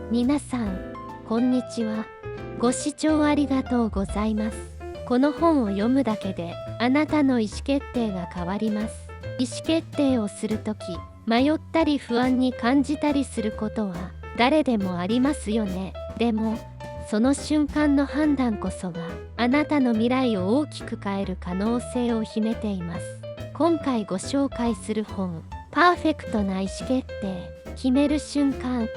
皆さん、こんにちは。ご視聴ありがとうございます。この本を読むだけで、あなたの意思決定が変わります。意思決定をするとき、迷ったり不安に感じたりすることは、誰でもありますよね。でも、その瞬間の判断こそが、あなたの未来を大きく変える可能性を秘めています。今回ご紹介する本、パーフェクトな意思決定、決める瞬間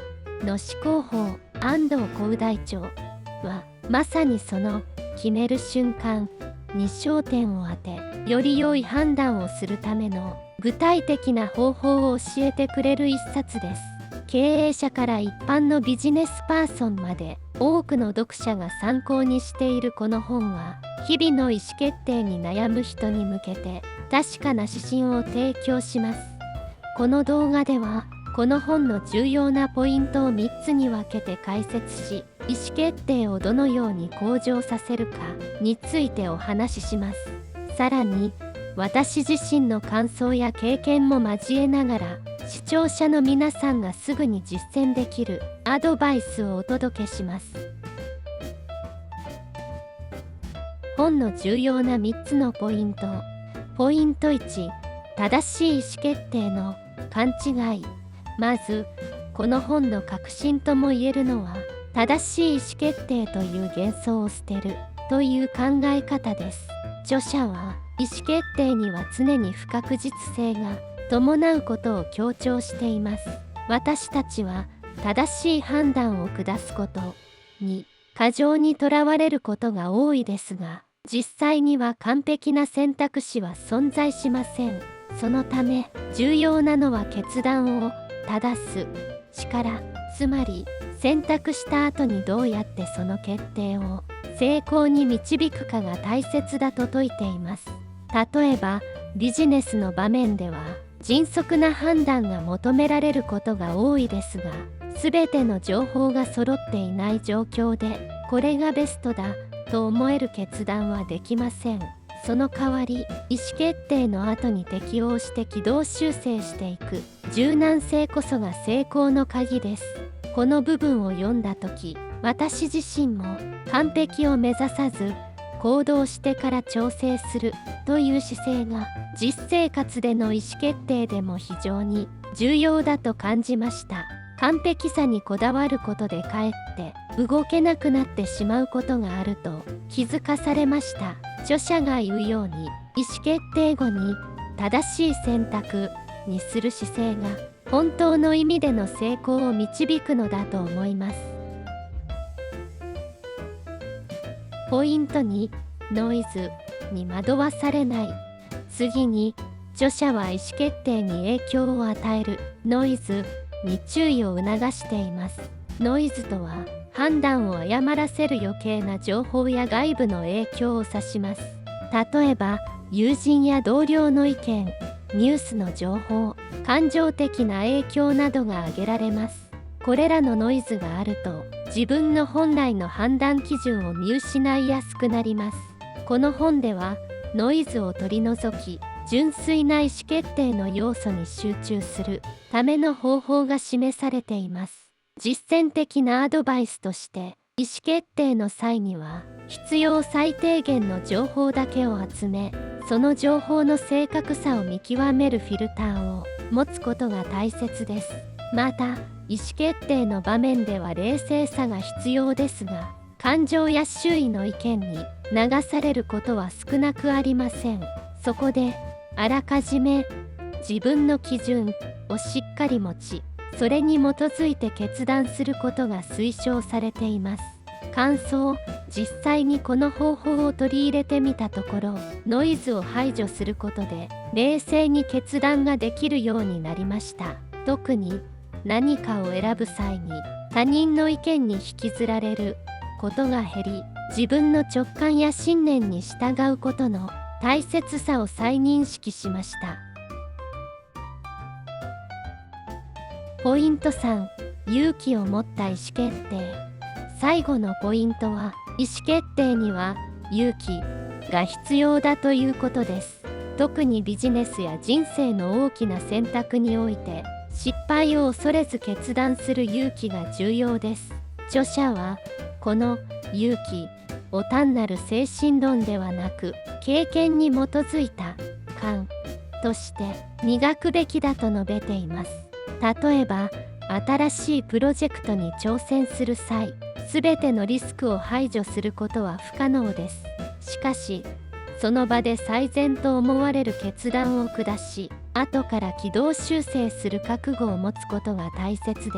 の思考法、安藤幸大著は、まさにその決める瞬間に焦点を当て、より良い判断をするための具体的な方法を教えてくれる一冊です。経営者から一般のビジネスパーソンまで多くの読者が参考にしているこの本は、日々の意思決定に悩む人に向けて確かな指針を提供します。この動画では、この本の重要なポイントを3つに分けて解説し、意思決定をどのように向上させるかについてお話しします。さらに、私自身の感想や経験も交えながら、視聴者の皆さんがすぐに実践できるアドバイスをお届けします。本の重要な3つのポイント。ポイント1、正しい意思決定の勘違い。まず、この本の核心とも言えるのは、正しい意思決定という幻想を捨てるという考え方です。著者は、意思決定には常に不確実性が伴うことを強調しています。私たちは、正しい判断を下すことに過剰にとらわれることが多いですが、実際には完璧な選択肢は存在しません。そのため、重要なのは決断を正す力、つまり選択した後にどうやってその決定を成功に導くかが大切だと説いています。例えば、ビジネスの場面では迅速な判断が求められることが多いですが、全ての情報が揃っていない状況で、これがベストだと思える決断はできません。その代わり、意思決定の後に適応して軌道修正していく柔軟性こそが成功の鍵です。この部分を読んだ時、私自身も完璧を目指さず、行動してから調整するという姿勢が実生活での意思決定でも非常に重要だと感じました。完璧さにこだわることでかえって動けなくなってしまうことがあると気づかされました。著者が言うように、意思決定後に正しい選択にする姿勢が本当の意味での成功を導くのだと思います。ポイント2、ノイズに惑わされない。次に、著者は意思決定に影響を与えるノイズに注意を促しています。ノイズとは、判断を誤らせる余計な情報や外部の影響を指します。例えば、友人や同僚の意見、ニュースの情報、感情的な影響などが挙げられます。これらのノイズがあると、自分の本来の判断基準を見失いやすくなります。この本では、ノイズを取り除き、純粋な意思決定の要素に集中するための方法が示されています。実践的なアドバイスとして、意思決定の際には、必要最低限の情報だけを集め、その情報の正確さを見極めるフィルターを持つことが大切です。また、意思決定の場面では冷静さが必要ですが、感情や周囲の意見に流されることは少なくありません。そこで、あらかじめ自分の基準をしっかり持ち、それに基づいて決断することが推奨されています。感想、実際にこの方法を取り入れてみたところ、ノイズを排除することで冷静に決断ができるようになりました。特に何かを選ぶ際に他人の意見に引きずられることが減り、自分の直感や信念に従うことの大切さを再認識しました。ポイント3、勇気を持った意思決定。最後のポイントは、意思決定には勇気が必要だということです。特にビジネスや人生の大きな選択において、失敗を恐れず決断する勇気が重要です。著者はこの勇気を単なる精神論ではなく経験に基づいた勘として磨くべきだと述べています。例えば新しいプロジェクトに挑戦する際、すべてのリスクを排除することは不可能です。しかしその場で最善と思われる決断を下し、後から軌道修正する覚悟を持つことが大切です。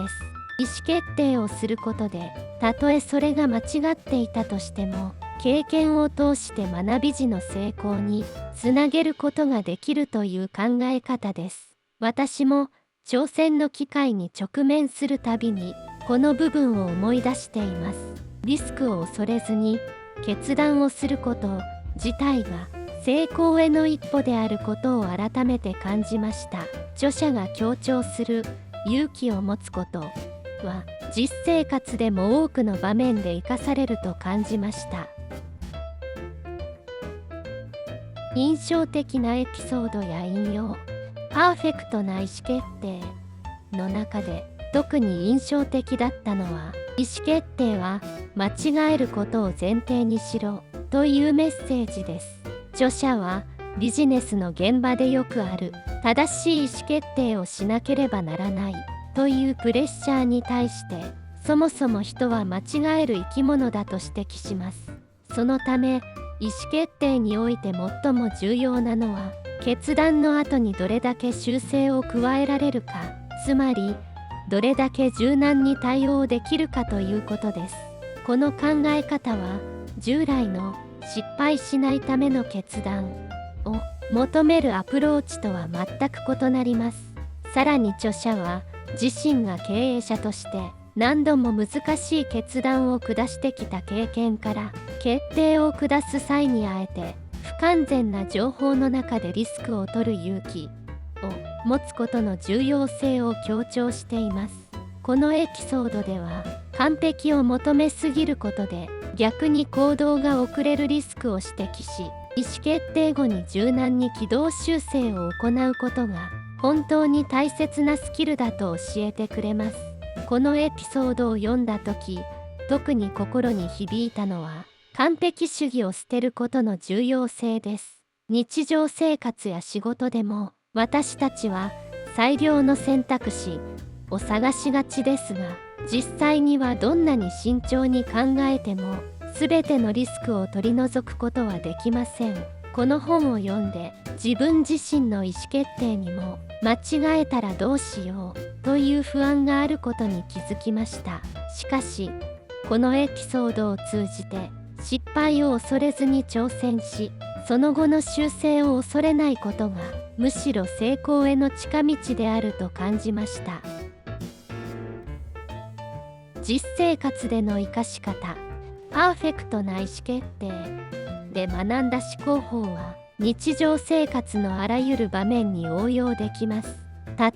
意思決定をすることで、たとえそれが間違っていたとしても、経験を通して学び時の成功につなげることができるという考え方です。私も挑戦の機会に直面するたびに、この部分を思い出しています。リスクを恐れずに決断をすること自体が成功への一歩であることを改めて感じました。著者が強調する勇気を持つことは実生活でも多くの場面で生かされると感じました。印象的なエピソードや引用。パーフェクトな意思決定の中で特に印象的だったのは、意思決定は間違えることを前提にしろというメッセージです。著者はビジネスの現場でよくある正しい意思決定をしなければならないというプレッシャーに対して、そもそも人は間違える生き物だと指摘します。そのため意思決定において最も重要なのは、決断の後にどれだけ修正を加えられるか、つまりどれだけ柔軟に対応できるかということです。この考え方は従来の失敗しないための決断を求めるアプローチとは全く異なります。さらに著者は自身が経営者として何度も難しい決断を下してきた経験から、決定を下す際にあえて不完全な情報の中でリスクを取る勇気を持つことの重要性を強調しています。このエピソードでは、完璧を求めすぎることで逆に行動が遅れるリスクを指摘し、意思決定後に柔軟に軌道修正を行うことが本当に大切なスキルだと教えてくれます。このエピソードを読んだ時、特に心に響いたのは、完璧主義を捨てることの重要性です。日常生活や仕事でも、私たちは最良の選択肢を探しがちですが、実際にはどんなに慎重に考えても、全てのリスクを取り除くことはできません。この本を読んで、自分自身の意思決定にも、間違えたらどうしようという不安があることに気づきました。しかし、このエピソードを通じて、失敗を恐れずに挑戦し、その後の修正を恐れないことが、むしろ成功への近道であると感じました。実生活での生かし方。パーフェクトな意思決定で学んだ思考法は、日常生活のあらゆる場面に応用できます。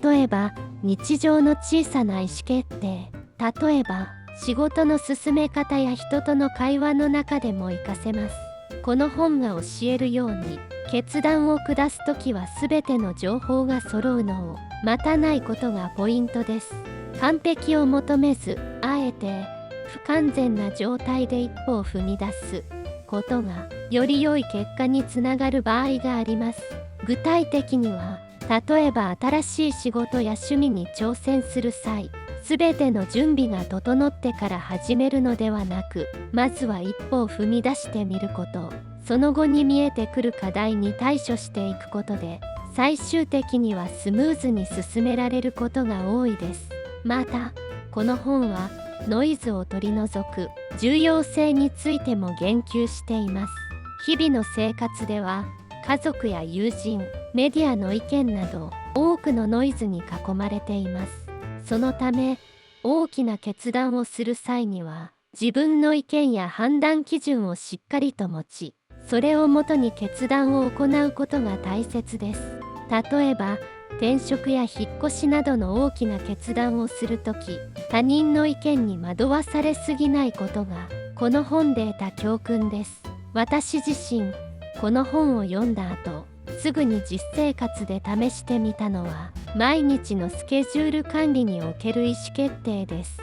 例えば、日常の小さな意思決定。例えば、仕事の進め方や人との会話の中でも活かせます。この本が教えるように、決断を下すときは全ての情報が揃うのを待たないことがポイントです。完璧を求めず、あえて不完全な状態で一歩を踏み出すことが、より良い結果につながる場合があります。具体的には、例えば新しい仕事や趣味に挑戦する際、すべての準備が整ってから始めるのではなく、まずは一歩を踏み出してみること、その後に見えてくる課題に対処していくことで、最終的にはスムーズに進められることが多いです。また、この本はノイズを取り除く重要性についても言及しています。日々の生活では、家族や友人、メディアの意見など多くのノイズに囲まれています。そのため、大きな決断をする際には、自分の意見や判断基準をしっかりと持ち、それをもとに決断を行うことが大切です。例えば、転職や引っ越しなどの大きな決断をするとき、他人の意見に惑わされすぎないことが、この本で得た教訓です。私自身、この本を読んだ後、すぐに実生活で試してみたのは、毎日のスケジュール管理における意思決定です。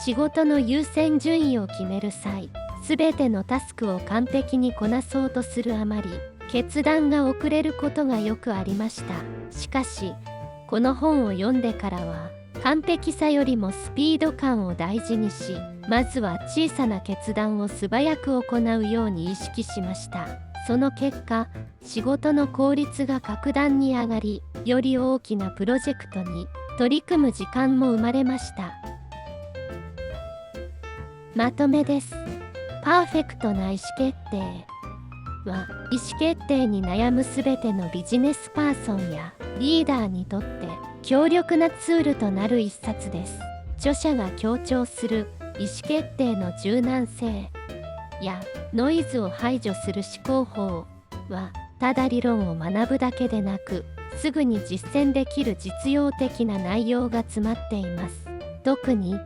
仕事の優先順位を決める際、すべてのタスクを完璧にこなそうとするあまり、決断が遅れることがよくありました。しかし、この本を読んでからは、完璧さよりもスピード感を大事にし、まずは小さな決断を素早く行うように意識しました。その結果、仕事の効率が格段に上がり、より大きなプロジェクトに取り組む時間も生まれました。まとめです。パーフェクトな意思決定は、意思決定に悩むすべてのビジネスパーソンやリーダーにとって強力なツールとなる一冊です。著者が強調する意思決定の柔軟性やノイズを排除する思考法は、ただ理論を学ぶだけでなく、すぐに実践できる実用的な内容が詰まっています。特に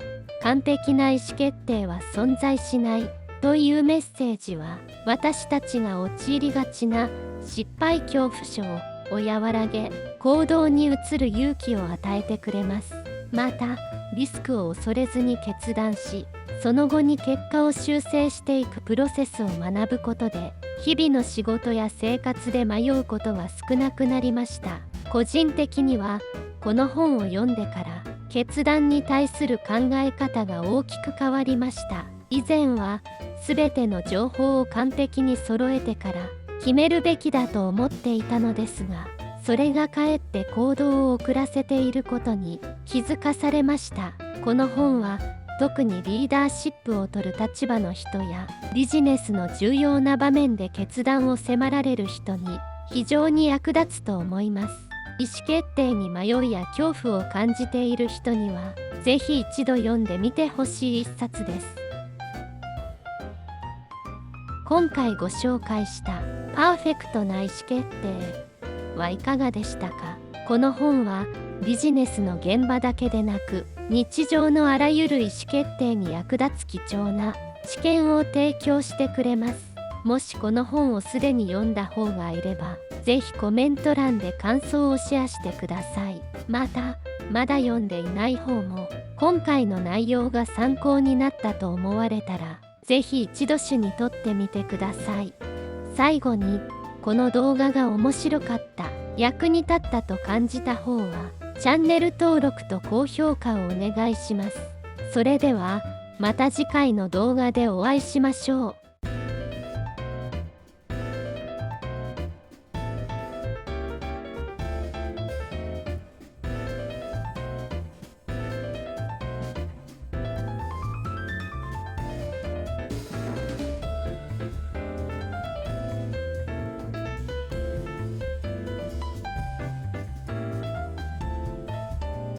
完璧な意思決定は存在しないというメッセージは、私たちが陥りがちな失敗恐怖症を和らげ、行動に移る勇気を与えてくれます。また、リスクを恐れずに決断し、その後に結果を修正していくプロセスを学ぶことで、日々の仕事や生活で迷うことは少なくなりました。個人的には、この本を読んでから、決断に対する考え方が大きく変わりました。以前は、すべての情報を完璧に揃えてから決めるべきだと思っていたのですが、それがかえって行動を遅らせていることに気づかされました。この本は、特にリーダーシップを取る立場の人やビジネスの重要な場面で決断を迫られる人に非常に役立つと思います。意思決定に迷いや恐怖を感じている人には、ぜひ一度読んでみてほしい一冊です。今回ご紹介したパーフェクトな意思決定はいかがでしたか？この本はビジネスの現場だけでなく、日常のあらゆる意思決定に役立つ貴重な知見を提供してくれます。もしこの本をすでに読んだ方がいれば、ぜひコメント欄で感想をシェアしてください。また、まだ読んでいない方も、今回の内容が参考になったと思われたら、ぜひ一度手に取ってみてください。最後に、この動画が面白かった、役に立ったと感じた方は、チャンネル登録と高評価をお願いします。それでは、また次回の動画でお会いしましょう。